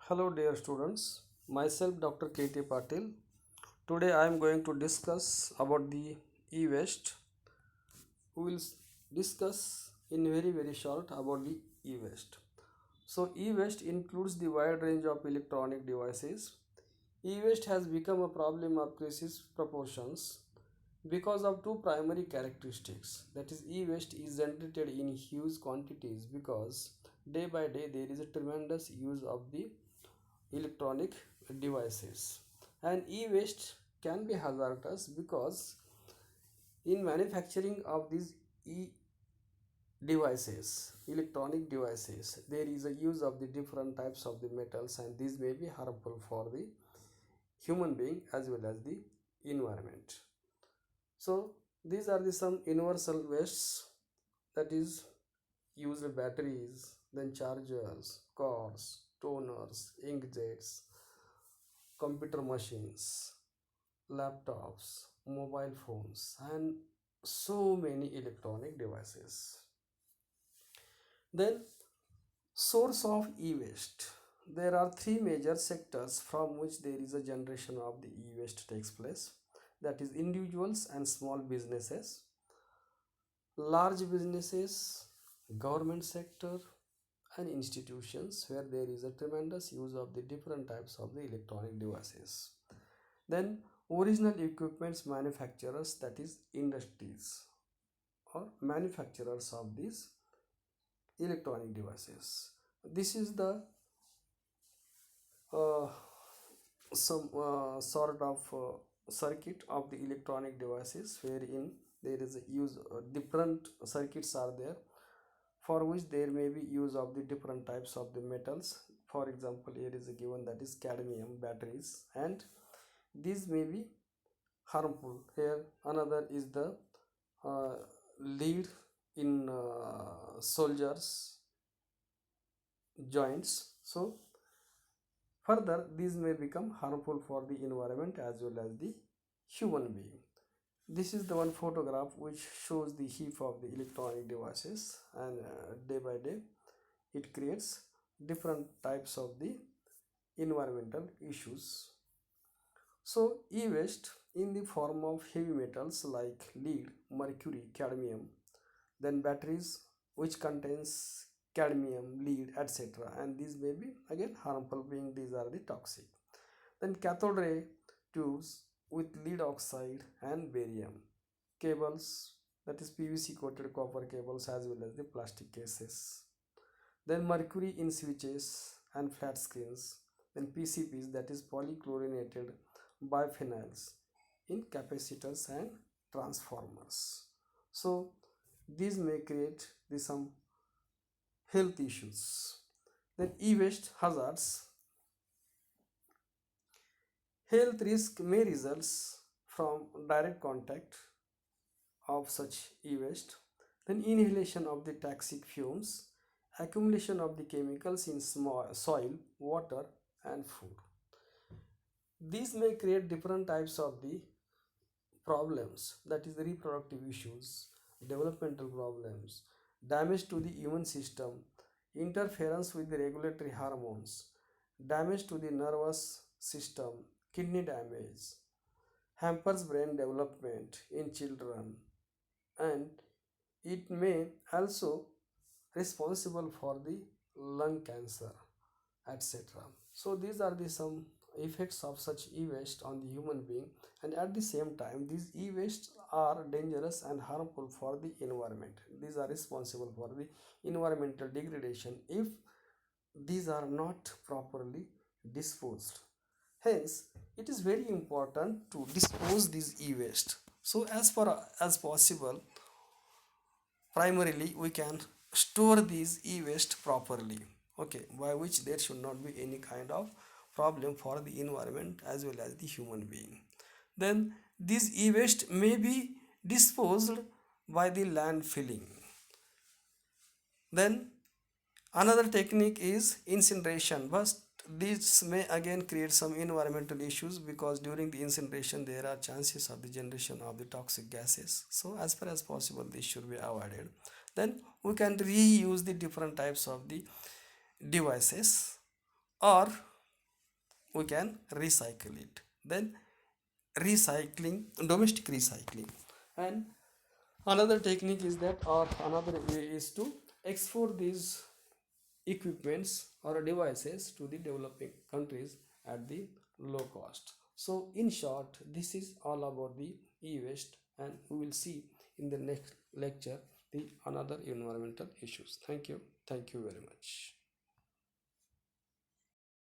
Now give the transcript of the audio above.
Hello dear students, myself Dr. K.T. Patil. Today I am going to discuss about the e-waste. We will discuss in very short about the e-waste. So e-waste includes the wide range of electronic devices. E-waste has become a problem of crisis proportions because of two primary characteristics. That is, e-waste is generated in huge quantities because day by day there is a tremendous use of the electronic devices, and e-waste can be hazardous because in manufacturing of these e devices, electronic devices, there is a use of the different types of the metals, and these may be harmful for the human being as well as the environment. So these are the some universal wastes, that is, used batteries, then chargers, cores, toners, inkjets, computer machines, laptops, mobile phones, and so many electronic devices. Then, source of e-waste. There are three major sectors from which there is a generation of the e-waste takes place. That is individuals and small businesses, large businesses, government sector, and institutions where there is a tremendous use of the different types of the electronic devices. Then original equipments manufacturers, that is industries or manufacturers of these electronic devices. This is the uh, some sort of circuit of the electronic devices wherein there is a use different circuits are there for which there may be use of the different types of the metals. For example, here is a given, that is cadmium batteries, and these may be harmful. Here another is the uh, lead in soldiers joints. So further these may become harmful for the environment as well as the human being. This is the one photograph which shows the heap of the electronic devices, and day by day it creates different types of the environmental issues. So e-waste in the form of heavy metals like lead, mercury, cadmium, then batteries which contains cadmium, lead, etc., and these may be again harmful, being these are the toxic. Then cathode ray tubes with lead oxide and barium, cables, that is PVC coated copper cables as well as the plastic cases, then mercury in switches and flat screens, then PCBs, that is polychlorinated biphenyls in capacitors and transformers. So these may create some health issues. Then e-waste hazards. Health risk may result from direct contact of such e-waste, then inhalation of the toxic fumes, accumulation of the chemicals in soil, water, and food. These may create different types of the problems, that is the reproductive issues, developmental problems, damage to the immune system, interference with the regulatory hormones, damage to the nervous system, kidney damage, hampers brain development in children, and it may also responsible for the lung cancer, etc. So these are the some effects of such e-waste on the human being, and at the same time these e-wastes are dangerous and harmful for the environment. These are responsible for the environmental degradation if these are not properly disposed. Hence it is very important to dispose these e-waste. So as far as possible, primarily we can store these e-waste properly, okay, by which there should not be any kind of problem for the environment as well as the human being. Then these e-waste may be disposed by the landfilling. Then another technique is incineration, but this may again create some environmental issues because during the incineration there are chances of the generation of the toxic gases. So as far as possible this should be avoided. Then we can reuse the different types of the devices, or we can recycle it. Then recycling, domestic recycling. And another technique is that, or another way is to export these equipments or devices to the developing countries at the low cost. So in short, this is all about the e-waste, and we will see in the next lecture the another environmental issues. Thank you very much.